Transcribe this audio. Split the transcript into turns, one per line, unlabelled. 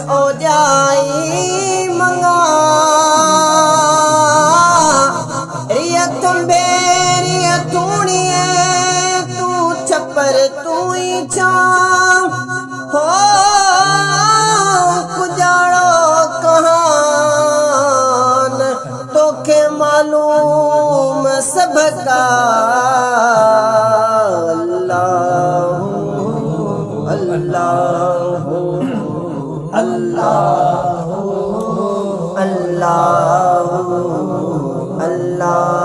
ओ जाई मंगा रियत बेरिय तूणिए तू छपर तू ही छां हो कुजाड़ो कहान तोखे मालूम सबका अल्लाह अल्लाह अल्लाह अल्लाह